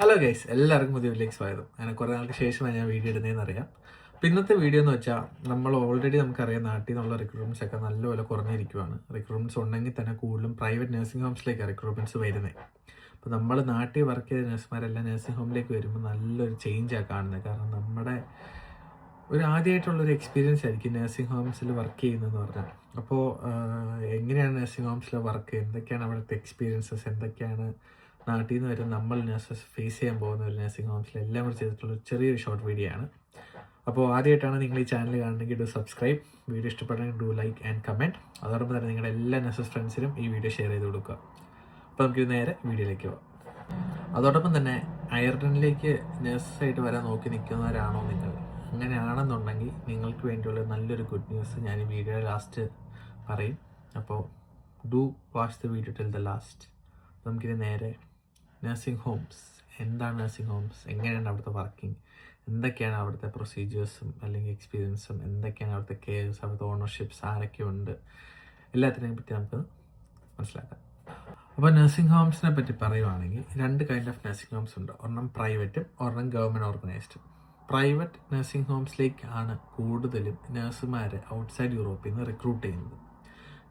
Hello guys, എല്ലാവർക്കും പുതിയ വീഡിയോയിലേക്ക് സ്വാഗതം. അങ്ങനെ കുറേ നാൾക്ക് ശേഷമാണ് ഞാൻ വീഡിയോ ഇടുന്നതെന്ന് അറിയാം. അപ്പം ഇന്നത്തെ വീഡിയോ എന്ന് വെച്ചാൽ നമ്മൾ ഓൾറെഡി നമുക്കറിയാം നാട്ടിൽ നിന്നുള്ള റിക്രൂട്ട്മെൻറ്റ്സ് ഒക്കെ നല്ലപോലെ കുറഞ്ഞിരിക്കുവാണ്. റിക്രൂട്ട്മെൻറ്റ്സ് ഉണ്ടെങ്കിൽ തന്നെ കൂടുതലും പ്രൈവറ്റ് നഴ്സിംഗ് ഹോംസിലേക്കാണ് റിക്രൂട്ട്മെൻറ്റ്സ് വരുന്നത്. അപ്പോൾ നമ്മൾ നാട്ടിൽ വർക്ക് ചെയ്ത നഴ്സുമാരെല്ലാം നഴ്സിംഗ് ഹോമിലേക്ക് വരുമ്പോൾ നല്ലൊരു ചേഞ്ചാണ് കാണുന്നത്. കാരണം നമ്മുടെ ഒരു ആദ്യമായിട്ടുള്ളൊരു എക്സ്പീരിയൻസ് ആയിരിക്കും നഴ്സിംഗ് ഹോംസിൽ വർക്ക് ചെയ്യുന്നതെന്ന് പറഞ്ഞാൽ. അപ്പോൾ എങ്ങനെയാണ് നഴ്സിംഗ് ഹോംസിൽ വർക്ക്, എന്തൊക്കെയാണ് അവിടുത്തെ എക്സ്പീരിയൻസസ്, എന്തൊക്കെയാണ് നാട്ടിൽ നിന്ന് വരും നമ്മൾ നഴ്സസ് ഫേസ് ചെയ്യാൻ പോകുന്ന ഒരു നഴ്സിംഗ് ഹോംസിൽ എല്ലാം കൂടി ചെയ്തിട്ടുള്ള ചെറിയൊരു ഷോർട്ട് വീഡിയോ ആണ്. അപ്പോൾ ആദ്യമായിട്ടാണ് നിങ്ങൾ ഈ ചാനൽ കാണണമെങ്കിൽ ഡു സബ്സ്ക്രൈബ്, വീഡിയോ ഇഷ്ടപ്പെടണമെങ്കിൽ ഡു ലൈക്ക് ആൻഡ് കമൻറ്റ്. അതോടൊപ്പം തന്നെ നിങ്ങളുടെ എല്ലാ നഴ്സസ് ഫ്രണ്ട്സിനും ഈ വീഡിയോ ഷെയർ ചെയ്ത് കൊടുക്കുക. അപ്പോൾ നമുക്ക് നേരെ വീഡിയോയിലേക്ക് പോകാം. അതോടൊപ്പം തന്നെ അയർലൻഡിലേക്ക് നഴ്സായിട്ട് വരാൻ നോക്കി നിൽക്കുന്നവരാണോ നിങ്ങൾ? അങ്ങനെയാണെന്നുണ്ടെങ്കിൽ നിങ്ങൾക്ക് വേണ്ടിയുള്ള നല്ലൊരു ഗുഡ് ന്യൂസ് ഞാൻ ഈ വീഡിയോ ലാസ്റ്റ് പറയും. അപ്പോൾ do watch the video till the last. നമുക്കിത് നേരെ നഴ്സിംഗ് ഹോംസ്, എന്താണ് നഴ്സിംഗ് ഹോംസ്, എങ്ങനെയാണ് അവിടുത്തെ വർക്കിംഗ്, എന്തൊക്കെയാണ് അവിടുത്തെ പ്രൊസീജിയേഴ്സും അല്ലെങ്കിൽ എക്സ്പീരിയൻസും, എന്തൊക്കെയാണ് അവിടുത്തെ കെയർസ്, അവിടുത്തെ ഓണർഷിപ്സ് ആരൊക്കെയുണ്ട്, എല്ലാത്തിനെയും പറ്റി നമുക്ക് മനസ്സിലാക്കാം. അപ്പോൾ നഴ്സിംഗ് ഹോംസിനെ പറ്റി പറയുവാണെങ്കിൽ രണ്ട് കൈൻഡ് ഓഫ് നഴ്സിംഗ് ഹോംസ് ഉണ്ട്. ഒരെണ്ണം പ്രൈവറ്റും ഒരെണ്ണം ഗവൺമെൻറ് ഓർഗനൈസ്ഡും. പ്രൈവറ്റ് നഴ്സിംഗ് ഹോംസിലേക്കാണ് കൂടുതലും നഴ്സുമാരെ ഔട്ട്സൈഡ് യൂറോപ്പിൽ നിന്ന് റിക്രൂട്ട് ചെയ്യുന്നത്.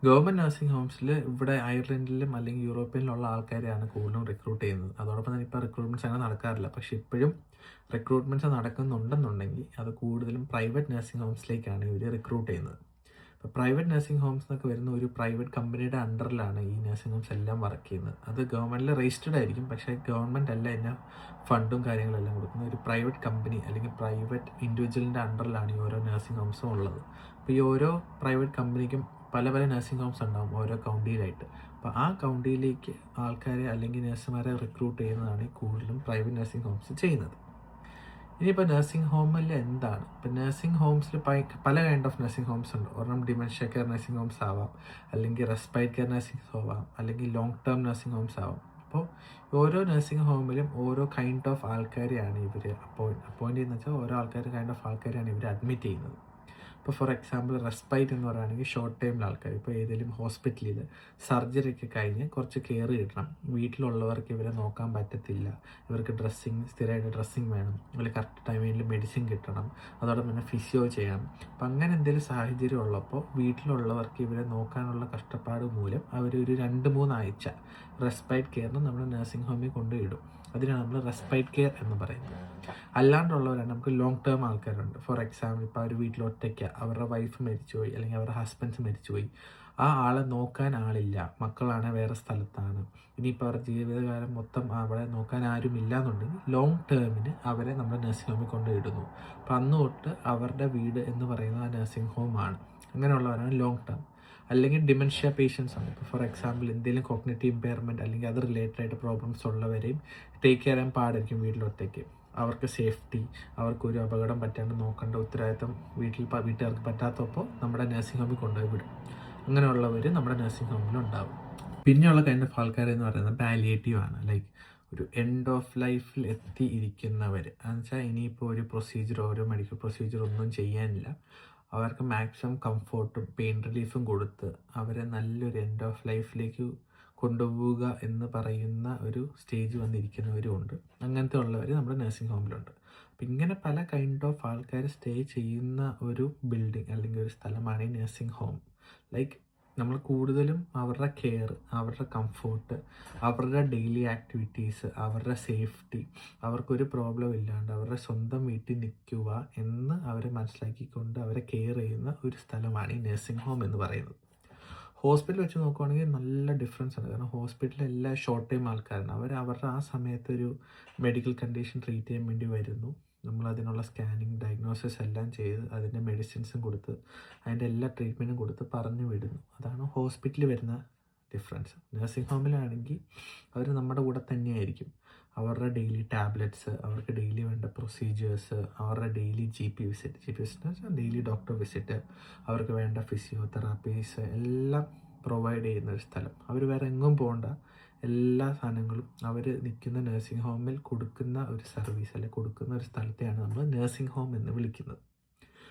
ഗവൺമെൻറ് നഴ്സിംഗ് ഹോംസിൽ ഇവിടെ അയർലൻഡിലും അല്ലെങ്കിൽ യൂറോപ്പിലുള്ള ആൾക്കാരെയാണ് കൂടുതലും റിക്രൂട്ട് ചെയ്യുന്നത്. അതോടൊപ്പം തന്നെ ഇപ്പോൾ റിക്രൂട്ട്മെൻറ്റ്സ് അങ്ങനെ നടക്കാറില്ല. പക്ഷേ ഇപ്പോഴും റിക്രൂട്ട്മെൻറ്റ്സ് നടക്കുന്നുണ്ടെന്നുണ്ടെങ്കിൽ അത് കൂടുതലും പ്രൈവറ്റ് നഴ്സിംഗ് ഹോംസിലേക്കാണ് ഇവർ റിക്രൂട്ട് ചെയ്യുന്നത്. ഇപ്പോൾ പ്രൈവറ്റ് നഴ്സിംഗ് ഹോംസ് എന്നൊക്കെ വരുന്ന ഒരു പ്രൈവറ്റ് കമ്പനിയുടെ അണ്ടറിലാണ് ഈ നഴ്സിംഗ് ഹോംസ് എല്ലാം വർക്ക് ചെയ്യുന്നത്. അത് ഗവൺമെൻറ്റിൽ രജിസ്റ്റേഡ് ആയിരിക്കും, പക്ഷേ ഗവൺമെൻറ് അല്ല ഇതിൻ്റെ ഫണ്ടും കാര്യങ്ങളെല്ലാം കൊടുക്കുന്നത്. ഒരു പ്രൈവറ്റ് കമ്പനി അല്ലെങ്കിൽ പ്രൈവറ്റ് ഇൻഡിവിജ്വലിൻ്റെ അണ്ടറിലാണ് ഈ ഓരോ നഴ്സിംഗ് ഹോംസും ഉള്ളത്. അപ്പോൾ ഈ ഓരോ പ്രൈവറ്റ് കമ്പനിക്കും പല പല നഴ്സിംഗ് ഹോംസ് ഉണ്ടാകും ഓരോ കൗണ്ടിയിലായിട്ട്. അപ്പോൾ ആ കൗണ്ടിയിലേക്ക് ആൾക്കാരെ അല്ലെങ്കിൽ നഴ്സുമാരെ റിക്രൂട്ട് ചെയ്യുന്നതാണ് കൂടുതലും പ്രൈവറ്റ് നഴ്സിംഗ് ഹോംസ് ചെയ്യുന്നത്. ഇനിയിപ്പോൾ നഴ്സിംഗ് ഹോമിൽ എന്താണ്? ഇപ്പോൾ നഴ്സിംഗ് ഹോംസിൽ പല കൈൻഡ് ഓഫ് നഴ്സിംഗ് ഹോംസ് ഉണ്ട്. ഒരെണ്ണം ഡിമെൻഷ്യ കെയർ നഴ്സിംഗ് ഹോംസ് ആവാം, അല്ലെങ്കിൽ റെസ്പൈറ്റ് കെയർ നഴ്സിംഗ് ഹോം ആവാം, അല്ലെങ്കിൽ ലോങ് ടേം നഴ്സിംഗ് ഹോംസ് ആവാം. അപ്പോൾ ഓരോ നഴ്സിംഗ് ഹോമിലും ഓരോ കൈൻഡ് ഓഫ് ആൾക്കാരെയാണ് ഇവർ അപ്പോയിൻറ്റ് ചെയ്യുന്നത് വെച്ചാൽ ഓരോ കൈൻഡ് ഓഫ് ആൾക്കാരെയാണ് ഇവർ അഡ്മിറ്റ് ചെയ്യുന്നത്. ഇപ്പോൾ ഫോർ എക്സാമ്പിൾ റെസ്പൈറ്റ് എന്ന് പറയുകയാണെങ്കിൽ ഷോർട്ട് ടൈമിൽ ആൾക്കാർ ഇപ്പോൾ ഏതെങ്കിലും ഹോസ്പിറ്റലിൽ സർജറി ഒക്കെ കഴിഞ്ഞ് കുറച്ച് കെയർ കിട്ടണം, വീട്ടിലുള്ളവർക്ക് ഇവരെ നോക്കാൻ പറ്റത്തില്ല, ഇവർക്ക് സ്ഥിരമായിട്ട് ഡ്രസ്സിങ് വേണം, അല്ലെങ്കിൽ കറക്റ്റ് ടൈമിൽ മെഡിസിൻ കിട്ടണം, അതോടൊപ്പം തന്നെ ഫിസിയോ ചെയ്യണം. അപ്പം അങ്ങനെ എന്തെങ്കിലും സാഹചര്യം ഉള്ളപ്പോൾ വീട്ടിലുള്ളവർക്ക് ഇവരെ നോക്കാനുള്ള കഷ്ടപ്പാട് മൂലം അവരൊരു 2-3 ആഴ്ച റെസ്പൈറ്റ് കെയറിന് നമ്മൾ നഴ്സിംഗ് ഹോമിൽ കൊണ്ടുപോയിടും. അതിനാണ് നമ്മൾ റെസ്പൈറ്റ് കെയർ എന്ന് പറയുന്നത്. അല്ലാണ്ടുള്ളവരാണ് നമുക്ക് ലോങ് ടേം ആൾക്കാരുണ്ട്. ഫോർ എക്സാമ്പിൾ ഇപ്പോൾ അവർ വീട്ടിൽ ഒറ്റയ്ക്ക്, അവരുടെ വൈഫ് മരിച്ചുപോയി അല്ലെങ്കിൽ അവരുടെ ഹസ്ബൻഡ്സ് മരിച്ചുപോയി, ആ ആളെ നോക്കാൻ ആളില്ല, മക്കളാണ് വേറെ സ്ഥലത്താണ്, ഇനിയിപ്പോൾ അവരുടെ ജീവിതകാലം മൊത്തം അവിടെ നോക്കാൻ ആരും ഇല്ല എന്നുണ്ടെങ്കിൽ ലോങ് ടേമിന് അവരെ നമ്മൾ നഴ്സിംഗ് ഹോമിൽ കൊണ്ടുപോയിടുന്നു. അപ്പം അന്ന് തൊട്ട് അവരുടെ വീട് എന്ന് പറയുന്നത് ആ നഴ്സിംഗ് ഹോമാണ്. അങ്ങനെയുള്ളവരാണ് ലോങ് ടേം. അല്ലെങ്കിൽ ഡിമെൻഷ്യ പേഷ്യൻസ് ആണ്. ഇപ്പോൾ ഫോർ എക്സാമ്പിൾ എന്തെങ്കിലും കോഗ്നിറ്റീവ് ഇമ്പയർമെൻറ്റ് അല്ലെങ്കിൽ അത് റിലേറ്റഡ് ആയിട്ട് പ്രോബ്ലംസ് ഉള്ളവരെയും ടേക്ക് കെയർ ചെയ്യാൻ പാടായിരിക്കും വീട്ടിലൊറ്റയ്ക്ക്. അവർക്ക് സേഫ്റ്റി, അവർക്കൊരു അപകടം പറ്റാണ്ട് നോക്കേണ്ട ഉത്തരവാദിത്തം വീട്ടുകാർക്ക് പറ്റാത്തപ്പോൾ നമ്മുടെ നഴ്സിംഗ് ഹോമിൽ കൊണ്ടുപോയി വിടും. അങ്ങനെയുള്ളവർ നമ്മുടെ നഴ്സിംഗ് ഹോമിലുണ്ടാവും. പിന്നെയുള്ള കൈൻഡ് ഓഫ് ആൾക്കാരെന്ന് പറയുന്നത് പാലിയേറ്റീവ് ആണ്. ലൈക്ക് ഒരു എൻഡ് ഓഫ് ലൈഫിൽ എത്തിയിരിക്കുന്നവർ എന്ന് വെച്ചാൽ ഇനിയിപ്പോൾ ഒരു പ്രൊസീജിയർ, ഓരോ മെഡിക്കൽ പ്രൊസീജിയർ ഒന്നും ചെയ്യാനില്ല, അവർക്ക് മാക്സിമം കംഫോർട്ടും പെയിൻ റിലീഫും കൊടുത്ത് അവരെ നല്ലൊരു എൻഡ് ഓഫ് ലൈഫിലേക്ക് കൊണ്ടുപോവുക എന്ന് പറയുന്ന ഒരു സ്റ്റേജ് വന്നിരിക്കുന്നവരും ഉണ്ട്. അങ്ങനത്തെ ഉള്ളവർ നമ്മുടെ നഴ്സിംഗ് ഹോമിലുണ്ട്. അപ്പം ഇങ്ങനെ പല കൈൻഡ് ഓഫ് ആൾക്കാർ സ്റ്റേ ചെയ്യുന്ന ഒരു ബിൽഡിംഗ് അല്ലെങ്കിൽ ഒരു സ്ഥലമാണ് ഈ നഴ്സിംഗ് ഹോം. ലൈക്ക് നമ്മൾ കൂടുതലും അവരുടെ കെയർ, അവരുടെ കംഫോർട്ട്, അവരുടെ ഡെയിലി ആക്ടിവിറ്റീസ്, അവരുടെ സേഫ്റ്റി, അവർക്കൊരു പ്രോബ്ലം ഇല്ലാണ്ട് അവരുടെ സ്വന്തം വീട്ടിൽ നിൽക്കുക എന്ന് അവരെ മനസ്സിലാക്കിക്കൊണ്ട് അവരെ കെയർ ചെയ്യുന്ന ഒരു സ്ഥലമാണ് ഈ നഴ്സിംഗ് ഹോം എന്ന് പറയുന്നത്. ഹോസ്പിറ്റൽ വെച്ച് നോക്കുവാണെങ്കിൽ നല്ല ഡിഫറൻസ് ഉണ്ട്. കാരണം ഹോസ്പിറ്റലിൽ എല്ലാ ഷോർട്ട് ടൈം ആൾക്കാരാണ്. അവരുടെ ആ സമയത്തൊരു മെഡിക്കൽ കണ്ടീഷൻ ട്രീറ്റ് ചെയ്യാൻ വേണ്ടി വരുന്നു. നമ്മൾ അതിനുള്ള സ്കാനിങ്, ഡയഗ്നോസിസ് എല്ലാം ചെയ്ത് അതിൻ്റെ മെഡിസിൻസും കൊടുത്ത് അതിൻ്റെ എല്ലാ ട്രീറ്റ്മെൻറ്റും കൊടുത്ത് പറഞ്ഞു വിടുന്നു. അതാണ് ഹോസ്പിറ്റലിൽ വരുന്ന ഡിഫറൻസ്. നഴ്സിംഗ് ഹോമിലാണെങ്കിൽ അവർ നമ്മുടെ കൂടെ തന്നെയായിരിക്കും. അവരുടെ ഡെയിലി ടാബ്ലറ്റ്സ്, അവർക്ക് ഡെയിലി വേണ്ട പ്രൊസീജിയേഴ്സ്, അവരുടെ ഡെയിലി GP വിസിറ്റ് എന്ന് വെച്ചാൽ ഡെയിലി ഡോക്ടർ വിസിറ്റ്, അവർക്ക് വേണ്ട ഫിസിയോതെറാപ്പീസ് എല്ലാം പ്രൊവൈഡ് ചെയ്യുന്ന ഒരു സ്ഥലം. അവർ വേറെ എങ്ങും പോകണ്ട, എല്ലാ സാധനങ്ങളും അവർ നിൽക്കുന്ന നഴ്സിംഗ് ഹോമിൽ കൊടുക്കുന്ന ഒരു സർവീസ് അല്ലെങ്കിൽ കൊടുക്കുന്ന ഒരു സ്ഥലത്തെയാണ് നമ്മൾ നഴ്സിംഗ് ഹോം എന്ന് വിളിക്കുന്നത്.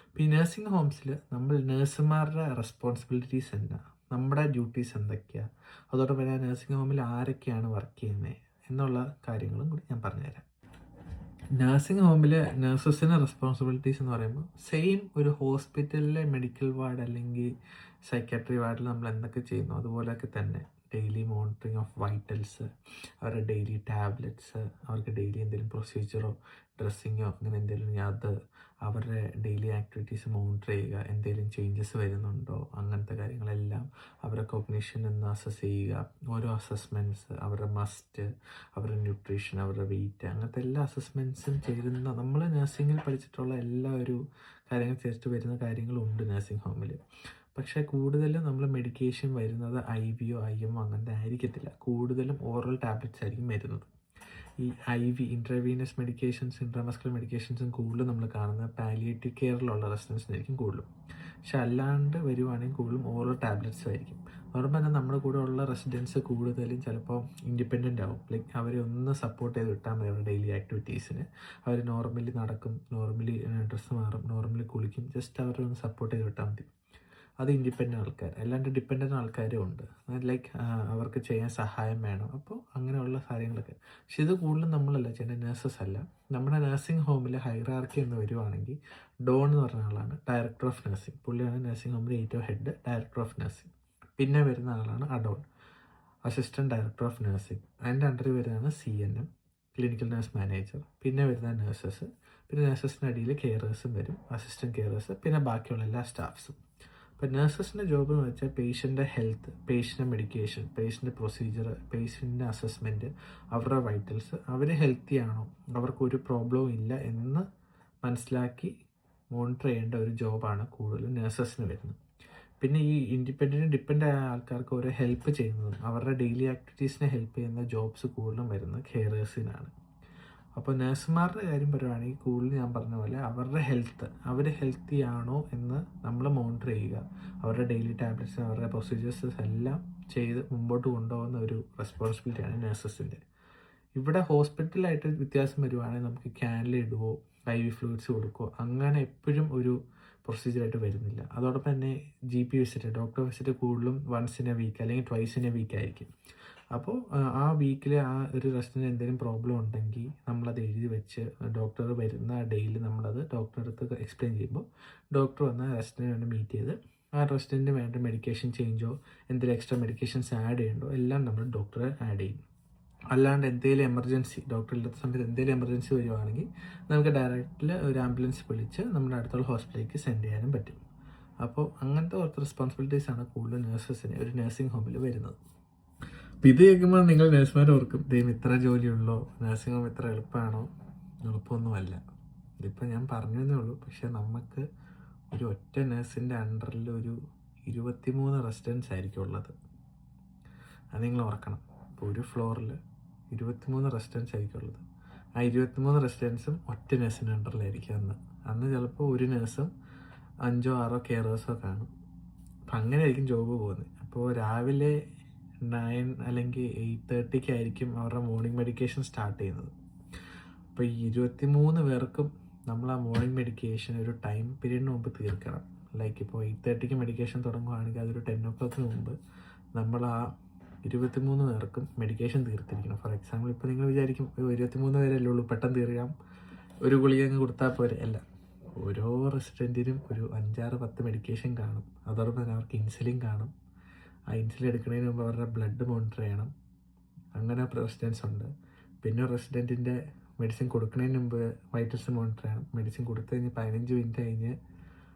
അപ്പോൾ ഈ നഴ്സിംഗ് ഹോംസിൽ നമ്മൾ നഴ്സുമാരുടെ റെസ്പോൺസിബിലിറ്റീസ് എന്താ, നമ്മുടെ ഡ്യൂട്ടീസ് എന്തൊക്കെയാണ്, അതോടൊപ്പം നഴ്സിംഗ് ഹോമിൽ ആരൊക്കെയാണ് വർക്ക് ചെയ്യുന്നത് എന്നുള്ള കാര്യങ്ങളും കൂടി ഞാൻ പറഞ്ഞുതരാം. നഴ്സിംഗ് ഹോമിൽ നഴ്സസിൻ്റെ റെസ്പോൺസിബിലിറ്റീസ് എന്ന് പറയുമ്പോൾ സെയിം ഒരു ഹോസ്പിറ്റലിലെ മെഡിക്കൽ വാർഡ് അല്ലെങ്കിൽ സൈക്കാട്രി വാർഡിൽ നമ്മൾ എന്തൊക്കെ ചെയ്യുന്നു അതുപോലെയൊക്കെ തന്നെ ഡെയിലി മോണിറ്ററിങ് ഓഫ് വൈറ്റൽസ്, അവരുടെ ഡെയിലി ടാബ്ലറ്റ്സ്, അവർക്ക് ഡെയിലി എന്തെങ്കിലും പ്രൊസീജിയറോ ഡ്രസ്സിങ്ങോ അങ്ങനെ എന്തെങ്കിലും അത് അവരുടെ ഡെയിലി ആക്ടിവിറ്റീസ് മോണിറ്റർ ചെയ്യുക, എന്തെങ്കിലും ചേഞ്ചസ് വരുന്നുണ്ടോ അങ്ങനത്തെ കാര്യങ്ങളെല്ലാം അവരുടെ കൊഗ്നിഷൻ എന്ന് അസസ് ചെയ്യുക, ഓരോ അസസ്മെൻറ്റ്സ്, അവരുടെ മസ്റ്റ്, അവരുടെ ന്യൂട്രീഷൻ, അവരുടെ വെയിറ്റ്, അങ്ങനത്തെ എല്ലാ അസസ്മെൻറ്റ്സും ചേരുന്ന നമ്മൾ നഴ്സിങ്ങിൽ പഠിച്ചിട്ടുള്ള എല്ലാ ഒരു കാര്യങ്ങൾ ചേർത്ത് വരുന്ന കാര്യങ്ങളുണ്ട് നഴ്സിംഗ് ഹോമിൽ. പക്ഷേ കൂടുതലും നമ്മൾ മെഡിക്കേഷൻ വരുന്നത് IV യോ IM അങ്ങനത്തെ ആയിരിക്കത്തില്ല, കൂടുതലും ഓറൽ ടാബ്ലറ്റ്സ് ആയിരിക്കും വരുന്നത്. ഈ IV ഇൻട്രാവീനസ് മെഡിക്കേഷൻസ്, ഇൻട്രാമസ്കുലർ മെഡിക്കേഷൻസും കൂടുതലും നമ്മൾ കാണുന്നത് പാലിയേറ്റീവ് കെയറിലുള്ള റെസിഡൻസിനായിരിക്കും കൂടുതലും. പക്ഷെ അല്ലാണ്ട് വരുവാണെങ്കിൽ കൂടുതലും ഓറൽ ടാബ്ലറ്റ്സ് ആയിരിക്കും. അതോടൊപ്പം തന്നെ നമ്മുടെ കൂടെ ഉള്ള റെസിഡൻസ് കൂടുതലും ചിലപ്പോൾ ഇൻഡിപെൻഡൻ്റ് ആവും. ലൈക്ക് അവരെ ഒന്ന് സപ്പോർട്ട് ചെയ്ത് വിട്ടാൽ മതി അവരുടെ ഡെയിലി ആക്ടിവിറ്റീസിന്. അവർ നോർമലി നടക്കും, നോർമലി ഡ്രസ്സ് മാറും, നോർമലി കുളിക്കും, ജസ്റ്റ് അവരെ ഒന്ന് സപ്പോർട്ട് ചെയ്ത് വിട്ടാൽ മതി. അത് ഇൻഡിപെൻഡൻ്റ് ആൾക്കാർ. അല്ലാണ്ട് ഡിപ്പെൻഡൻ്റ് ആൾക്കാരും ഉണ്ട്, ലൈക്ക് അവർക്ക് ചെയ്യാൻ സഹായം വേണം. അപ്പോൾ അങ്ങനെയുള്ള കാര്യങ്ങളൊക്കെ. പക്ഷെ ഇത് കൂടുതലും നമ്മളല്ല ചെയ്യേണ്ട, നേഴ്സസ് അല്ല. നമ്മുടെ നഴ്സിംഗ് ഹോമിൽ ഹൈറാർക്കി എന്ന് വരുവാണെങ്കിൽ ഡോൺ എന്ന് പറഞ്ഞ ആളാണ് ഡയറക്ടർ ഓഫ് നഴ്സിംഗ്. പുള്ളിയാണ് നഴ്സിംഗ് ഹോമിലെ ഏറ്റവും ഹെഡ് ഡയറക്ടർ ഓഫ് നഴ്സിംഗ്. പിന്നെ വരുന്ന ആളാണ് adorn, assistant director of nursing. അതിൻ്റെ അണ്ടറിൽ വരുന്നതാണ് CNM, ക്ലിനിക്കൽ നഴ്സ് മാനേജർ. പിന്നെ വരുന്ന നഴ്സസ്, പിന്നെ നഴ്സസിൻ്റെ അടിയിൽ കെയറേഴ്സും വരും, അസിസ്റ്റൻറ്റ് കെയറേഴ്സ്, പിന്നെ ബാക്കിയുള്ള എല്ലാ സ്റ്റാഫ്സും. അപ്പോൾ നഴ്സസിൻ്റെ ജോബ് എന്ന് വെച്ചാൽ പേഷ്യൻ്റെ ഹെൽത്ത്, പേഷ്യൻ്റെ മെഡിക്കേഷൻ, പേഷ്യൻ്റെ പ്രൊസീജിയർ, പേഷ്യൻ്റെ അസസ്മെൻറ്റ്, അവരുടെ വൈറ്റൽസ്, അവർ ഹെൽത്തി ആണോ, അവർക്കൊരു പ്രോബ്ലവും ഇല്ല എന്ന് മനസ്സിലാക്കി മോണിറ്റർ ചെയ്യേണ്ട ഒരു ജോബാണ് കൂടുതലും നഴ്സസിന് വരുന്നത്. പിന്നെ ഈ ഡിപ്പെൻഡ് ആയ ആൾക്കാർക്ക് ഓരോ ഹെൽപ്പ് ചെയ്യുന്നതും അവരുടെ ഡെയിലി ആക്ടിവിറ്റീസിനെ ഹെൽപ്പ് ചെയ്യുന്ന ജോബ്സ് കൂടുതലും വരുന്നത് കെയറേഴ്സിനാണ്. അപ്പോൾ നഴ്സുമാരുടെ കാര്യം പറയുവാണെങ്കിൽ കൂടുതൽ ഞാൻ പറഞ്ഞ പോലെ അവരുടെ ഹെൽത്ത്, അവർ ഹെൽത്തി ആണോ എന്ന് നമ്മൾ മോണിറ്റർ ചെയ്യുക, അവരുടെ ഡെയിലി ടാബ്ലറ്റ്സ്, അവരുടെ പ്രൊസീജിയേഴ്സ് എല്ലാം ചെയ്ത് മുമ്പോട്ട് കൊണ്ടുപോകുന്ന ഒരു റെസ്പോൺസിബിലിറ്റിയാണ് നഴ്സസിൻ്റെ. ഇവിടെ ഹോസ്പിറ്റലായിട്ട് വ്യത്യാസം വരുവാണെങ്കിൽ നമുക്ക് ക്യാനിൽ ഇടുവോ IV ഫ്ലൂയിഡ്സ് കൊടുക്കുമോ അങ്ങനെ എപ്പോഴും ഒരു പ്രൊസീജിയറായിട്ട് വരുന്നില്ല. അതോടൊപ്പം തന്നെ GP വിസിറ്റ്, ഡോക്ടർ വിസിറ്റ് കൂടുതലും വൺസ് ഇൻ എ വീക്ക് അല്ലെങ്കിൽ ട്വൈസ് ഇൻ എ വീക്ക് ആയിരിക്കും. അപ്പോൾ ആ വീക്കിൽ ആ ഒരു റെസ്റ്റിന് എന്തെങ്കിലും പ്രോബ്ലം ഉണ്ടെങ്കിൽ നമ്മളത് എഴുതി വെച്ച് ഡോക്ടർ വരുന്ന ഡേയിൽ നമ്മളത് ഡോക്ടറെ അടുത്ത് എക്സ്പ്ലെയിൻ ചെയ്യുമ്പോൾ ഡോക്ടർ വന്ന് റെസ്റ്റിന് വേണ്ടി മീറ്റ് ചെയ്ത് ആ റെസ്റ്റിന് വേണ്ട മെഡിക്കേഷൻ ചേഞ്ചോ എന്തെങ്കിലും എക്സ്ട്രാ മെഡിക്കേഷൻസ് ആഡ് ചെയ്യണ്ടോ എല്ലാം നമ്മൾ ഡോക്ടറെ ആഡ് ചെയ്യും. അല്ലാണ്ട് എന്തെങ്കിലും എമർജൻസി, ഡോക്ടർ ഇല്ലാത്ത സമയത്ത് എന്തെങ്കിലും എമർജൻസി വരുവാണെങ്കിൽ നമുക്ക് ഡയറക്റ്റിൽ ഒരു ആംബുലൻസ് വിളിച്ച് നമ്മുടെ അടുത്തുള്ള ഹോസ്പിറ്റലിലേക്ക് സെൻഡ് ചെയ്യാനും പറ്റും. അപ്പോൾ അങ്ങനത്തെ കുറച്ച് റെസ്പോൺസിബിലിറ്റീസാണ് കൂടുതൽ നഴ്സസിന് ഒരു നഴ്സിംഗ് ഹോമിൽ വരുന്നത്. അപ്പോൾ ഇത് കേൾക്കുമ്പോൾ നിങ്ങൾ നഴ്സുമാർ ഓർക്കും ദൈവം ഇത്ര ജോലിയുള്ളോ, നഴ്സിംഗ് ഹോം ഇത്ര എളുപ്പമാണോ? എളുപ്പമൊന്നുമല്ല. ഇതിപ്പോൾ ഞാൻ പറഞ്ഞതേ ഉള്ളൂ. പക്ഷേ നമുക്ക് ഒരു ഒറ്റ നഴ്സിൻ്റെ അണ്ടറിൽ ഒരു 23 റെസിഡൻസ് ആയിരിക്കും ഉള്ളത്. അത് നിങ്ങൾ ഓർക്കണം. അപ്പോൾ ഒരു ഫ്ലോറിൽ 23 റെസിഡൻസ് ആയിരിക്കും ഉള്ളത്. ആ 23 റെസിഡൻസും ഒറ്റ നഴ്സിൻ്റെ അണ്ടറിലായിരിക്കും. അന്ന് ചിലപ്പോൾ ഒരു നഴ്സും 5 or 6 കെയറേഴ്സോ കാണും. അപ്പം അങ്ങനെ ആയിരിക്കും ജോബ് പോകുന്നത്. അപ്പോൾ രാവിലെ 9 അല്ലെങ്കിൽ 8:30 ആയിരിക്കും അവരുടെ മോർണിംഗ് മെഡിക്കേഷൻ സ്റ്റാർട്ട് ചെയ്യുന്നത്. അപ്പോൾ ഈ 23 പേർക്കും നമ്മൾ ആ മോർണിംഗ് മെഡിക്കേഷൻ ഒരു ടൈം പീരീഡിന് മുമ്പ് തീർക്കണം. ലൈക്ക് ഇപ്പോൾ 8:30 മെഡിക്കേഷൻ തുടങ്ങുകയാണെങ്കിൽ അതൊരു 10 o'clock മുമ്പ് നമ്മൾ ആ 23 പേർക്കും മെഡിക്കേഷൻ തീർത്തിരിക്കണം. ഫോർ എക്സാമ്പിൾ ഇപ്പോൾ നിങ്ങൾ വിചാരിക്കും 23 പേരല്ലേ ഉള്ളൂ, പെട്ടെന്ന് തീർക്കാം, ഒരു ഗുളിക അങ്ങ് കൊടുത്താൽ പോരെ. അല്ല, ഓരോ റെസിഡൻറ്റിനും ഒരു 5-6-10 മെഡിക്കേഷൻ കാണും. അതോടൊപ്പം തന്നെ അവർക്ക് ഇൻസുലിൻ കാണും. ആ ഇൻസുലിൻ എടുക്കുന്നതിന് മുമ്പ് അവരുടെ ബ്ലഡ് മോണിറ്റർ ചെയ്യണം. അങ്ങനെ റെസിഡൻസ് ഉണ്ട്. പിന്നെ റെസിഡൻറ്റിൻ്റെ മെഡിസിൻ കൊടുക്കുന്നതിന് മുമ്പ് വൈറ്റൽസ് മോണിറ്റർ ചെയ്യണം. മെഡിസിൻ കൊടുത്തു കഴിഞ്ഞ് 15 മിനിറ്റ് കഴിഞ്ഞ്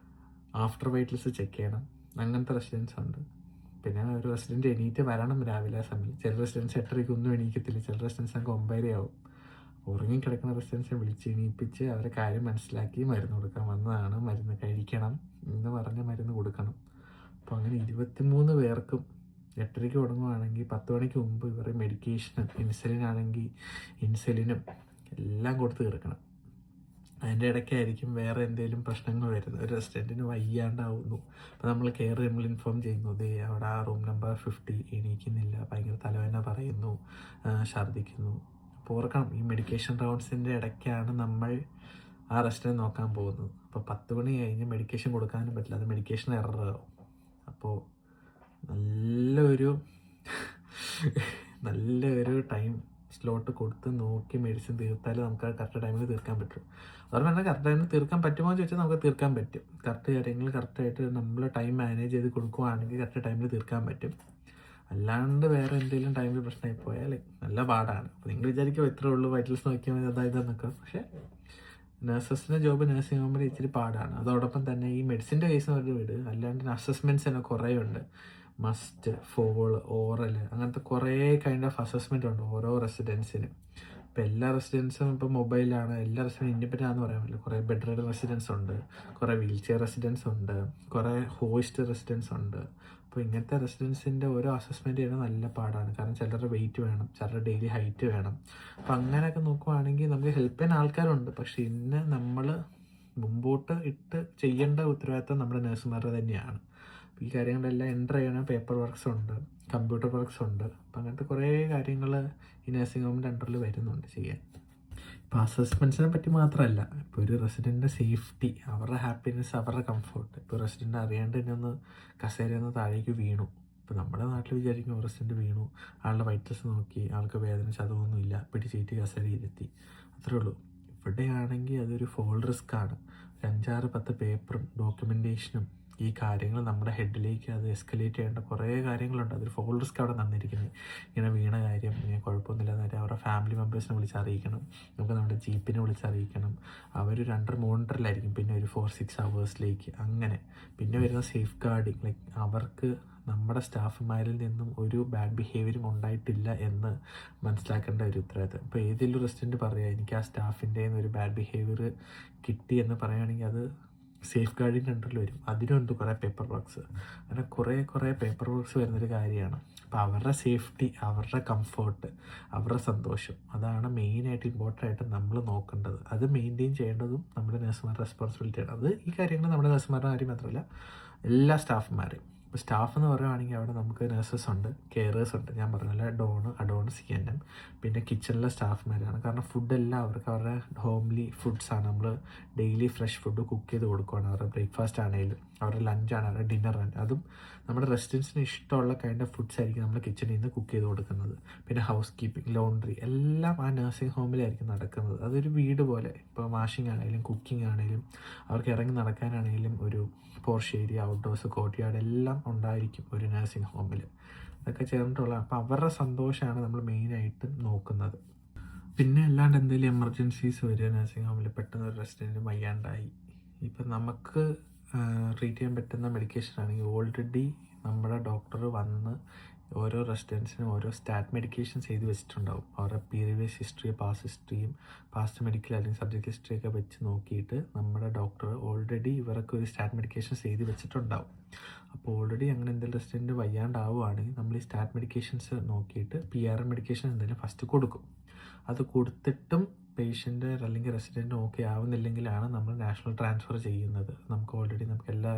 ആഫ്റ്റർ വൈറ്റൽസ് ചെക്ക് ചെയ്യണം. അങ്ങനത്തെ റെസിഡൻസ് ഉണ്ട്. പിന്നെ ഒരു റെസിഡൻറ്റ് എണീറ്റ് വരണം രാവിലെ ആ സമയം. ചില റെസിഡൻസ് 8:30 ഒന്നും എണീക്കത്തില്ല. ചില റെസിഡൻസ് നമുക്ക് 9 ആവും. ഉറങ്ങിക്കിടക്കുന്ന റെസിഡൻസിനെ വിളിച്ച് എണീപ്പിച്ച് അവരെ കാര്യം മനസ്സിലാക്കി മരുന്ന് കൊടുക്കാൻ വന്നതാണ്, മരുന്ന് കഴിക്കണം എന്ന് പറഞ്ഞ് മരുന്ന് കൊടുക്കണം. അപ്പോൾ അങ്ങനെ 23 പേർക്കും 8:30 തുടങ്ങുകയാണെങ്കിൽ 10 മണിക്ക് മുമ്പ് ഇവരുടെ മെഡിക്കേഷനും ഇൻസുലിനാണെങ്കിൽ ഇൻസുലിനും എല്ലാം കൊടുത്ത് തീർക്കണം. അതിൻ്റെ ഇടയ്ക്കായിരിക്കും വേറെ എന്തെങ്കിലും പ്രശ്നങ്ങൾ വരുന്നത്. ഒരു റെസിഡൻറ്റിന് വയ്യാണ്ടാവുന്നു. അപ്പോൾ നമ്മൾ കെയർ നമ്മൾ ഇൻഫോം ചെയ്യുന്നു, അവിടെ ആ റൂം നമ്പർ 50 എണീക്കുന്നില്ല, ഭയങ്കര തലവേദന പറയുന്നു, ഛർദ്ദിക്കുന്നു. അപ്പോൾ ഓർക്കണം, ഈ മെഡിക്കേഷൻ റൗണ്ട്സിൻ്റെ ഇടയ്ക്കാണ് നമ്മൾ ആ റെസ്റ്റിനെ നോക്കാൻ പോകുന്നത്. അപ്പോൾ 10 മണി കഴിഞ്ഞ് മെഡിക്കേഷൻ കൊടുക്കാനും പറ്റില്ല, അത് മെഡിക്കേഷൻ എററാവും. അപ്പോൾ നല്ലൊരു ടൈം സ്ലോട്ട് കൊടുത്ത് നോക്കി മെഡിസിൻ തീർത്താൽ നമുക്ക് കറക്റ്റ് ടൈമിൽ തീർക്കാൻ പറ്റും. അതുപോലെ തന്നെ കറക്റ്റ് ടൈമിൽ തീർക്കാൻ പറ്റുമോ എന്ന് ചോദിച്ചാൽ നമുക്ക് തീർക്കാൻ പറ്റും. കറക്റ്റ് കാര്യങ്ങൾ കറക്റ്റായിട്ട് നമ്മൾ ടൈം മാനേജ് ചെയ്ത് കൊടുക്കുകയാണെങ്കിൽ കറക്റ്റ് ടൈമിൽ തീർക്കാൻ പറ്റും. അല്ലാണ്ട് വേറെ എന്തെങ്കിലും ടൈമിൽ പ്രശ്നമായി പോയാൽ നല്ല പാടാണ്. അപ്പോൾ നിങ്ങൾ വിചാരിക്കുമോ ഇത്രേ ഉള്ളൂ വൈറ്റൽസ് നോക്കിയാൽ മതി അതായതെന്നൊക്കെ. പക്ഷേ നഴ്സസിൻ്റെ ജോബ് നഴ്സിംഗ് ഹോമിൽ ഇച്ചിരി പാടാണ്. അതോടൊപ്പം തന്നെ ഈ മെഡിസിൻ്റെ കേസ് ഒരു വീട് അല്ലാണ്ട് അസസ്മെൻറ്റ്സ് തന്നെ കുറേ ഉണ്ട്. മസ്റ്റ്, ഫോൾ, ഓറൽ, അങ്ങനത്തെ കുറേ കൈൻഡ് ഓഫ് അസസ്മെൻ്റ് ഉണ്ട് ഓരോ റെസിഡൻസിനും. ഇപ്പോൾ എല്ലാ റെസിഡൻസും ഇപ്പോൾ മൊബൈലാണ്, എല്ലാ റെസിഡൻസും ഇൻഡിപെൻഡൻ്റ് ആണെന്ന് പറയാൻ പറ്റില്ല. കുറേ ബെഡ് റെഡ് റെസിഡൻസ് ഉണ്ട്, കുറേ വീൽ ചെയർ റെസിഡൻസ് ഉണ്ട്, കുറേ ഹോസ്റ്റ് റെസിഡൻസ് ഉണ്ട്. അപ്പോൾ ഇങ്ങനത്തെ റെസിഡൻസിൻ്റെ ഓരോ അസസ്മെൻറ്റ് ചെയ്യാൻ നല്ല പാടാണ്. കാരണം ചിലരുടെ വെയിറ്റ് വേണം, ചിലരുടെ ഡെയിലി ഹൈറ്റ് വേണം. അപ്പോൾ അങ്ങനെയൊക്കെ നോക്കുവാണെങ്കിൽ നമുക്ക് ഹെൽപ്പ് ചെയ്യാൻ ആൾക്കാരുണ്ട്. പക്ഷേ ഇന്ന് നമ്മൾ മുമ്പോട്ട് ഇട്ട് ചെയ്യേണ്ട ഉത്തരവാദിത്തം നമ്മുടെ നഴ്സുമാരുടെ തന്നെയാണ്. ഈ കാര്യങ്ങളെല്ലാം എൻ്റർ ചെയ്യണ പേപ്പർ വർക്ക്സ് ഉണ്ട്, കമ്പ്യൂട്ടർ വർക്ക്സ് ഉണ്ട്. അപ്പം അങ്ങനത്തെ കുറേ കാര്യങ്ങൾ ഈ നഴ്സിംഗ് ഹോമിൻ്റെ അണ്ടറിൽ വരുന്നുണ്ട് ചെയ്യാൻ. ഇപ്പോൾ അസസ്മെൻറ്റ്സിനെ പറ്റി മാത്രമല്ല, ഇപ്പോൾ ഒരു റെസിഡൻറ്റിൻ്റെ സേഫ്റ്റി, അവരുടെ ഹാപ്പിനെസ്, അവരുടെ കംഫർട്ട്. ഇപ്പോൾ റെസിഡൻറ്റ് അറിയാണ്ട് തന്നെ ഒന്ന് കസേരയിൽ താഴേക്ക് വീണു. ഇപ്പോൾ നമ്മുടെ നാട്ടിൽ വിചാരിക്കും റെസിഡൻറ്റ് വീണു, ആളുടെ വൈറ്റൽസ് നോക്കി, ആൾക്ക് വേദന ചതവൊന്നുമില്ല, പിടിച്ചേറ്റി കസേര ഇരുത്തി, അത്രേ ഉള്ളൂ. ഇവിടെയാണെങ്കിൽ അതൊരു ഫോൾ റിസ്ക് ആണ്. 5-6-10 പേപ്പറും ഡോക്യുമെൻറ്റേഷനും ഈ കാര്യങ്ങൾ നമ്മുടെ ഹെഡിലേക്ക് അത് എസ്കലേറ്റ് ചെയ്യേണ്ട കുറേ കാര്യങ്ങളുണ്ട്. അതൊരു ഫോൾ റിസ്ക് അവിടെ നടന്നിരിക്കുന്നത്. ഇങ്ങനെ വീണ കാര്യം, ഇങ്ങനെ കുഴപ്പമൊന്നുമില്ലാന്ന് കാര്യം അവരുടെ ഫാമിലി മെമ്പേഴ്സിനെ വിളിച്ചറിയിക്കണം, നമുക്ക് നമ്മുടെ ജീപ്പിനെ വിളിച്ചറിയിക്കണം. അവരൊരു അണ്ടർ മോണിറ്ററിലായിരിക്കും പിന്നെ ഒരു 4-6 hours അങ്ങനെ. പിന്നെ വരുന്ന സേഫ് ഗാർഡിങ്, ലൈക്ക് അവർക്ക് നമ്മുടെ സ്റ്റാഫുമാരിൽ നിന്നും ഒരു ബാഡ് ബിഹേവിയറും ഉണ്ടായിട്ടില്ല എന്ന് മനസ്സിലാക്കേണ്ട ഒരു ഉത്തരവാദിത്തം. ഇപ്പോൾ ഏതെങ്കിലും റെസ്റ്റോറൻറ്റ് പറയുക എനിക്ക് ആ സ്റ്റാഫിൻ്റെ ഒരു ബാഡ് ബിഹേവിയർ കിട്ടി എന്ന് പറയുകയാണെങ്കിൽ അത് സേഫ് ഗാർഡിൻ്റെ അണ്ടറിൽ വരും. അതിനുണ്ട് കുറേ പേപ്പർ വർക്ക്സ്. അങ്ങനെ കുറേ പേപ്പർ വർക്ക്സ് വരുന്നൊരു കാര്യമാണ്. അപ്പോൾ അവരുടെ സേഫ്റ്റി, അവരുടെ കംഫർട്ട്, അവരുടെ സന്തോഷം, അതാണ് മെയിനായിട്ട് ഇമ്പോർട്ടൻ്റ് ആയിട്ട് നമ്മൾ നോക്കേണ്ടത്. അത് മെയിൻറ്റെയിൻ ചെയ്യേണ്ടതും നമ്മുടെ നഴ്സുമാരുടെ റെസ്പോൺസിബിലിറ്റിയാണ്. അത് ഈ കാര്യങ്ങൾ നമ്മുടെ നഴ്സുമാരുടെ കാര്യം മാത്രമല്ല, എല്ലാ സ്റ്റാഫുമാരെയും. ഇപ്പോൾ സ്റ്റാഫ് എന്ന് പറയുകയാണെങ്കിൽ അവിടെ നമുക്ക് നഴ്സസ് ഉണ്ട്, കെയറേഴ്സ് ഉണ്ട്. ഞാൻ പറഞ്ഞില്ല, അഡോൺ, CNM, പിന്നെ കിച്ചണിലെ സ്റ്റാഫ്മാരാണ്. കാരണം ഫുഡെല്ലാം അവർക്ക് അവരുടെ ഹോംലി ഫുഡ്സാണ്. നമ്മൾ ഡെയിലി ഫ്രഷ് ഫുഡ് കുക്ക് ചെയ്ത് കൊടുക്കുകയാണ്. അവരുടെ ബ്രേക്ക്ഫാസ്റ്റ് ആണെങ്കിലും അവരുടെ ലഞ്ചാണ്, അവരുടെ ഡിന്നറാണ്. അതും നമ്മുടെ റെസിഡൻസിന് ഇഷ്ടമുള്ള കൈൻഡ് ഓഫ് ഫുഡ്സ് ആയിരിക്കും നമ്മൾ കിച്ചണിൽ നിന്ന് കുക്ക് ചെയ്ത് കൊടുക്കുന്നത്. പിന്നെ ഹൗസ് കീപ്പിംഗ്, ലോണ്ട്രി എല്ലാം ആ നഴ്സിംഗ് ഹോമിലായിരിക്കും നടക്കുന്നത്. അതൊരു വീട് പോലെ. ഇപ്പോൾ വാഷിംഗ് ആണെങ്കിലും കുക്കിംഗ് ആണെങ്കിലും അവർക്ക് ഇറങ്ങി നടക്കാനാണെങ്കിലും ഒരു പോർഷ് ഏരിയ, ഔട്ട്ഡോഴ്സ്, കോർട്ട്യാർഡ് എല്ലാം ഉണ്ടായിരിക്കും ഒരു നഴ്സിംഗ് ഹോമിൽ. അതൊക്കെ ചേർന്നിട്ടുള്ള, അപ്പോൾ അവരുടെ സന്തോഷമാണ് നമ്മൾ മെയിനായിട്ട് നോക്കുന്നത്. പിന്നെ അല്ലാണ്ട് എന്തെങ്കിലും എമർജൻസീസ് വരിക നഴ്സിംഗ് ഹോമിൽ, പെട്ടെന്ന് ഒരു റെസിഡൻറ്റ് വയ്യാണ്ടായി, ഇപ്പം നമുക്ക് ട്രീറ്റ് ചെയ്യാൻ പറ്റുന്ന മെഡിക്കേഷൻ ആണെങ്കിൽ ഓൾറെഡി നമ്മുടെ ഡോക്ടർ വന്ന് ഓരോ റെസിഡൻസിനും ഓരോ സ്റ്റാർട്ട് മെഡിക്കേഷൻസ് ചെയ്ത് വെച്ചിട്ടുണ്ടാവും. അവരുടെ പ്രീവിയസ് ഹിസ്റ്ററിയും പാസ്റ്റ് മെഡിക്കൽ അല്ലെങ്കിൽ സബ്ജക്ട് ഹിസ്റ്ററിയൊക്കെ വെച്ച് നോക്കിയിട്ട് നമ്മുടെ ഡോക്ടർ ഓൾറെഡി ഇവർക്ക് ഒരു സ്റ്റാർട്ട് മെഡിക്കേഷൻസ് ചെയ്ത് വെച്ചിട്ടുണ്ടാവും. അപ്പോൾ ഓൾറെഡി അങ്ങനെ എന്തെങ്കിലും റെസിഡൻറ്റ് വയ്യാണ്ടാവുകയാണെങ്കിൽ നമ്മൾ ഈ സ്റ്റാർട്ട് മെഡിക്കേഷൻസ് നോക്കിയിട്ട് PRN മെഡിക്കേഷൻ എന്തെങ്കിലും ഫസ്റ്റ് കൊടുക്കും. അത് കൊടുത്തിട്ടും പേഷ്യൻ്റ് അല്ലെങ്കിൽ റെസിഡൻറ്റ് ഓക്കെ ആവുന്നില്ലെങ്കിലാണ് നമ്മൾ നാഷണൽ ട്രാൻസ്ഫർ ചെയ്യുന്നത്. നമുക്ക് എല്ലാ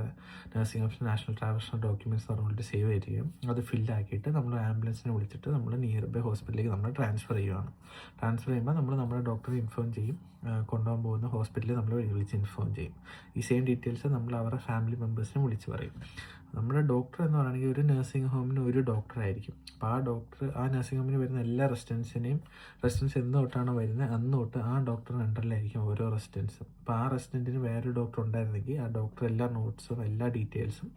നഴ്സിംഗ് ഹോംസിനും നാഷണൽ ട്രാൻസ്ഫർ ഡോക്യുമെൻറ്റ്സ് പറഞ്ഞിട്ട് സേവ് ചെയ്യുകയും അത് ഫില്ലാക്കിയിട്ട് നമ്മൾ ആംബുലൻസിനെ വിളിച്ചിട്ട് നമ്മൾ നിയർ ബൈ ഹോസ്പിറ്റലിലേക്ക് നമ്മൾ ട്രാൻസ്ഫർ ചെയ്യുകയാണ്. ട്രാൻസ്ഫർ ചെയ്യുമ്പോൾ നമ്മൾ നമ്മുടെ ഡോക്ടറെ ഇൻഫോം ചെയ്യും, കൊണ്ടുപോകാൻ പോകുന്ന ഹോസ്പിറ്റലിൽ നമ്മൾ വിളിച്ച് ഇൻഫോം ചെയ്യും. ഈ സെയിം ഡീറ്റെയിൽസ് നമ്മൾ അവരുടെ ഫാമിലി മെമ്പേഴ്സിനെ വിളിച്ച് പറയും. നമ്മുടെ ഡോക്ടർ എന്ന് പറയുകയാണെങ്കിൽ ഒരു നഴ്സിംഗ് ഹോമിന് ഒരു ഡോക്ടറായിരിക്കും. അപ്പോൾ ആ ഡോക്ടർ ആ നഴ്സിംഗ് ഹോമിന് വരുന്ന എല്ലാ റെസിഡൻസ് എന്ന് തൊട്ടാണോ വരുന്നത് അന്ന് തൊട്ട് ആ ഡോക്ടറിന് അണ്ടറിലായിരിക്കും ഓരോ റെസിഡൻസും. അപ്പോൾ ആ റെസിഡൻറ്റിന് വേറൊരു ഡോക്ടർ ഉണ്ടായിരുന്നെങ്കിൽ ആ ഡോക്ടർ എല്ലാ നോട്ട്സും എല്ലാ ഡീറ്റെയിൽസും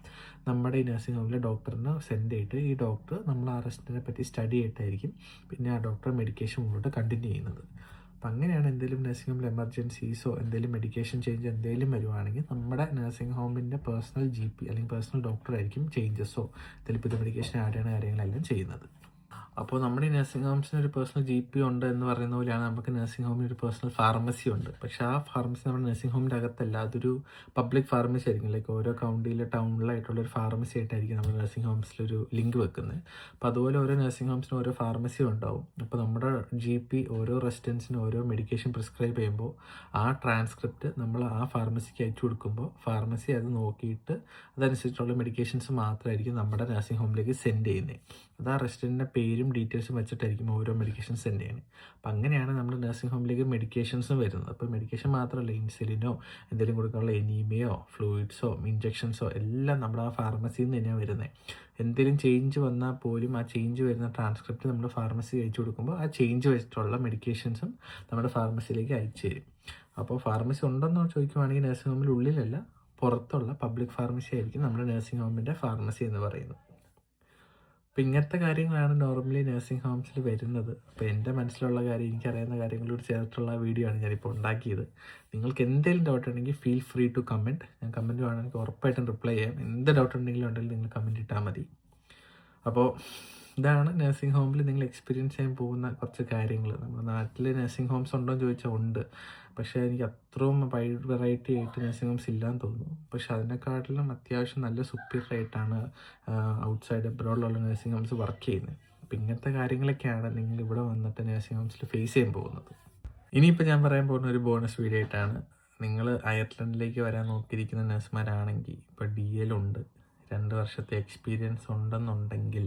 നമ്മുടെ ഈ നഴ്സിംഗ് ഹോമിലെ ഡോക്ടറിന് സെൻഡ് ചെയ്തിട്ട് ഈ ഡോക്ടർ നമ്മൾ ആ റെസിഡൻറ്റിനെ പറ്റി സ്റ്റഡി ചെയ്തിട്ടായിരിക്കും പിന്നെ ആ ഡോക്ടർ മെഡിക്കേഷൻ മുന്നോട്ട് കണ്ടിന്യൂ ചെയ്യുന്നത്. അപ്പം അങ്ങനെയാണ് എന്തെങ്കിലും നഴ്സിംഗ് ഹോമിൽ എമർജൻസീസോ എന്തെങ്കിലും മെഡിക്കേഷൻ ചേഞ്ച് എന്തെങ്കിലും വരുവാണെങ്കിൽ നമ്മുടെ നഴ്സിംഗ് ഹോമിൻ്റെ പേഴ്സണൽ GP അല്ലെങ്കിൽ പേഴ്സണൽ ഡോക്ടറായിരിക്കും ചേഞ്ചസോ എന്തെങ്കിലും പുതിയ മെഡിക്കേഷൻ ആഡ് ചെയ്യുന്ന കാര്യങ്ങളെല്ലാം ചെയ്യുന്നത്. അപ്പോൾ നമ്മുടെ ഈ നഴ്സിംഗ് ഹോംസിന് ഒരു പേഴ്സണൽ GP ഉണ്ട് എന്ന് പറയുന്ന പോലെയാണ് നമുക്ക് നഴ്സിംഗ് ഹോമിന് ഒരു പേഴ്സണൽ ഫാർമസി ഉണ്ട്. പക്ഷേ ആ ഫാർമസി നമ്മുടെ നഴ്സിംഗ് ഹോമിൻ്റെ അകത്തല്ല, അതൊരു പബ്ലിക് ഫാർമസി ആയിരിക്കും. ലൈക്ക് ഓരോ കൗണ്ടിയിലെ ടൗണിലായിട്ടുള്ളൊരു ഫാർമസി ആയിട്ടായിരിക്കും നമ്മുടെ നഴ്സിംഗ് ഹോംസിലൊരു ലിങ്ക് വെക്കുന്നത്. അപ്പോൾ അതുപോലെ ഓരോ നഴ്സിംഗ് ഹോംസിനും ഓരോ ഫാർമസി ഉണ്ടാവും. അപ്പോൾ നമ്മുടെ GP ഓരോ റെസിഡൻസിനും ഓരോ മെഡിക്കേഷൻ പ്രിസ്ക്രൈബ് ചെയ്യുമ്പോൾ ആ ട്രാൻസ്ക്രിപ്റ്റ് നമ്മൾ ആ ഫാർമസിക്ക് അയച്ചു കൊടുക്കുമ്പോൾ ഫാർമസി അത് നോക്കിയിട്ട് അതനുസരിച്ചുള്ള മെഡിക്കേഷൻസ് മാത്രമായിരിക്കും നമ്മുടെ നഴ്സിംഗ് ഹോമിലേക്ക് സെൻഡ് ചെയ്യുന്നത്. അത് ആ റെസിഡൻറ്റിൻ്റെ പേരും പേരും ഡീറ്റെയിൽസും വെച്ചിട്ടായിരിക്കും ഓരോ മെഡിക്കേഷൻ സെൻഡ് ചെയ്യുന്നത്. അപ്പോൾ അങ്ങനെയാണ് നമ്മൾ നഴ്സിംഗ് ഹോമിലേക്ക് മെഡിക്കേഷൻസും വരുന്നത്. അപ്പോൾ മെഡിക്കേഷൻ മാത്രമല്ല, ഇൻസുലിനോ എന്തെങ്കിലും കൊടുക്കാനുള്ള എനിമിയോ ഫ്ലൂയിഡ്സോ ഇഞ്ചെക്ഷൻസോ എല്ലാം നമ്മുടെ ആ ഫാർമസിയിൽ നിന്ന് തന്നെയാണ് വരുന്നത്. എന്തെങ്കിലും ചേഞ്ച് വന്നാൽ പോലും ആ ചേഞ്ച് വരുന്ന ട്രാൻസ്ക്രിപ്റ്റ് നമ്മൾ ഫാർമസി അയച്ചു കൊടുക്കുമ്പോൾ ആ ചേഞ്ച് വെച്ചിട്ടുള്ള മെഡിക്കേഷൻസും നമ്മുടെ ഫാർമസിയിലേക്ക് അയച്ചു തരും. അപ്പോൾ ഫാർമസി ഉണ്ടെന്നോ ചോദിക്കുവാണെങ്കിൽ നഴ്സിംഗ് ഹോമിൽ ഉള്ളിലല്ല, പുറത്തുള്ള പബ്ലിക് ഫാർമസി ആയിരിക്കും നമ്മുടെ നഴ്സിംഗ് ഹോമിൻ്റെ ഫാർമസി എന്ന് പറയുന്നത്. അപ്പോൾ ഇങ്ങനത്തെ കാര്യങ്ങളാണ് നോർമലി നഴ്സിംഗ് ഹോംസിൽ വരുന്നത്. അപ്പോൾ എൻ്റെ മനസ്സിലുള്ള കാര്യം, എനിക്കറിയുന്ന കാര്യങ്ങളോട് ചേർത്തുള്ള വീഡിയോ ആണ് ഞാനിപ്പോൾ ഉണ്ടാക്കിയത്. നിങ്ങൾക്ക് എന്തെങ്കിലും ഡൗട്ട് ഉണ്ടെങ്കിൽ ഫീൽ ഫ്രീ ടു കമൻറ്റ്. ഞാൻ കമൻറ്റ് വേണമെങ്കിൽ ഉറപ്പായിട്ടും റിപ്ലൈ ചെയ്യാം. എന്ത് ഡൗട്ട് ഉണ്ടെങ്കിലും നിങ്ങൾ കമൻറ്റ് ഇട്ടാൽ മതി. അപ്പോൾ ഇതാണ് നഴ്സിംഗ് ഹോമിൽ നിങ്ങൾ എക്സ്പീരിയൻസ് ചെയ്യാൻ പോകുന്ന കുറച്ച് കാര്യങ്ങൾ. നമ്മുടെ നാട്ടിൽ നഴ്സിംഗ് ഹോംസ് ഉണ്ടോ എന്ന് ചോദിച്ചാൽ ഉണ്ട്, പക്ഷേ എനിക്ക് അത്രയും വൈഡ് വെറൈറ്റി ആയിട്ട് നഴ്സിംഗ് ഹോംസ് ഇല്ലാന്ന് തോന്നുന്നു. പക്ഷേ അതിനെക്കാട്ടിലും അത്യാവശ്യം നല്ല സുപ്പീരിയർ ആയിട്ടാണ് ഔട്ട്സൈഡ് അബ്രോഡിലുള്ള നഴ്സിംഗ് ഹോംസ് വർക്ക് ചെയ്യുന്നത്. അപ്പോൾ ഇങ്ങനത്തെ കാര്യങ്ങളൊക്കെയാണ് നിങ്ങൾ ഇവിടെ വന്നിട്ട് നഴ്സിംഗ് ഹോംസിൽ ഫേസ് ചെയ്യാൻ പോകുന്നത്. ഇനിയിപ്പോൾ ഞാൻ പറയാൻ പോകുന്ന ഒരു ബോണസ് വീഡിയോ ആയിട്ടാണ്. നിങ്ങൾ അയർലൻഡിലേക്ക് വരാൻ നോക്കിയിരിക്കുന്ന നഴ്സുമാരാണെങ്കിൽ ഇപ്പോൾ DL ഉണ്ട്, 2 വർഷത്തെ എക്സ്പീരിയൻസ് ഉണ്ടെന്നുണ്ടെങ്കിൽ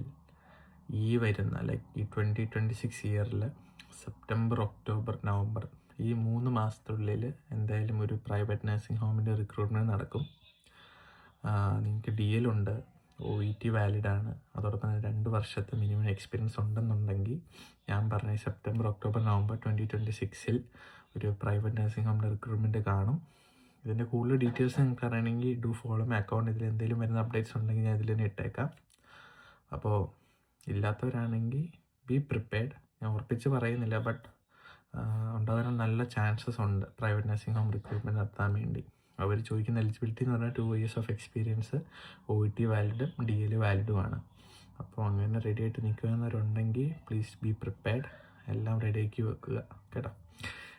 ഈ വരുന്ന ഈ 2026 ഇയറിൽ സെപ്റ്റംബർ, ഒക്ടോബർ, നവംബർ ഈ 3 മാസത്തിനുള്ളിൽ എന്തായാലും ഒരു പ്രൈവറ്റ് നഴ്സിംഗ് ഹോമിൻ്റെ റിക്രൂട്ട്മെൻറ്റ് നടക്കും. നിങ്ങൾക്ക് DL ഉണ്ട്, OET വാലിഡാണ്, അതോടൊപ്പം തന്നെ 2 വർഷത്തെ മിനിമം എക്സ്പീരിയൻസ് ഉണ്ടെന്നുണ്ടെങ്കിൽ ഞാൻ പറഞ്ഞ സെപ്റ്റംബർ, ഒക്ടോബർ, നവംബർ 2026 ഒരു പ്രൈവറ്റ് നഴ്സിംഗ് ഹോമിൻ്റെ റിക്രൂട്ട്മെൻറ്റ് കാണും. ഇതിൻ്റെ കൂടുതൽ ഡീറ്റെയിൽസ് നിങ്ങൾക്ക് അറിയണമെങ്കിൽ ഡു ഫോളോ മൈ അക്കൗണ്ട്. ഇതിൽ എന്തെങ്കിലും വരുന്ന അപ്ഡേറ്റ്സ് ഉണ്ടെങ്കിൽ ഞാൻ ഇതിൽ തന്നെ ഇട്ടേക്കാം. അപ്പോൾ ഇല്ലാത്തവരാണെങ്കിൽ ബി പ്രിപ്പയർഡ്. ഞാൻ ഉറപ്പിച്ച് പറയുന്നില്ല, ബട്ട് ഉണ്ടാകാൻ നല്ല ചാൻസസ് ഉണ്ട് പ്രൈവറ്റ് നഴ്സിംഗ് ഹോം റിക്രൂട്ട്മെൻറ്റ് നടത്താൻ വേണ്ടി. അവർ ചോദിക്കുന്ന എലിജിബിലിറ്റി എന്ന് പറഞ്ഞാൽ 2 years of experience, OET വാലിഡും DL വാലിഡുമാണ്. അപ്പോൾ അങ്ങനെ റെഡി ആയിട്ട് നിൽക്കുന്നവരുണ്ടെങ്കിൽ പ്ലീസ് ബി പ്രിപ്പയർഡ്. എല്ലാം റെഡിയാക്കി വെക്കുക കേട്ടോ.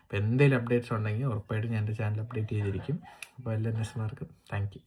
അപ്പോൾ എന്തെങ്കിലും അപ്ഡേറ്റ്സ് ഉണ്ടെങ്കിൽ ഉറപ്പായിട്ടും ഞാൻ എൻ്റെ ചാനൽ അപ്ഡേറ്റ് ചെയ്തിരിക്കും. അപ്പോൾ എല്ലാ നഴ്സുമാർക്കും താങ്ക് യു.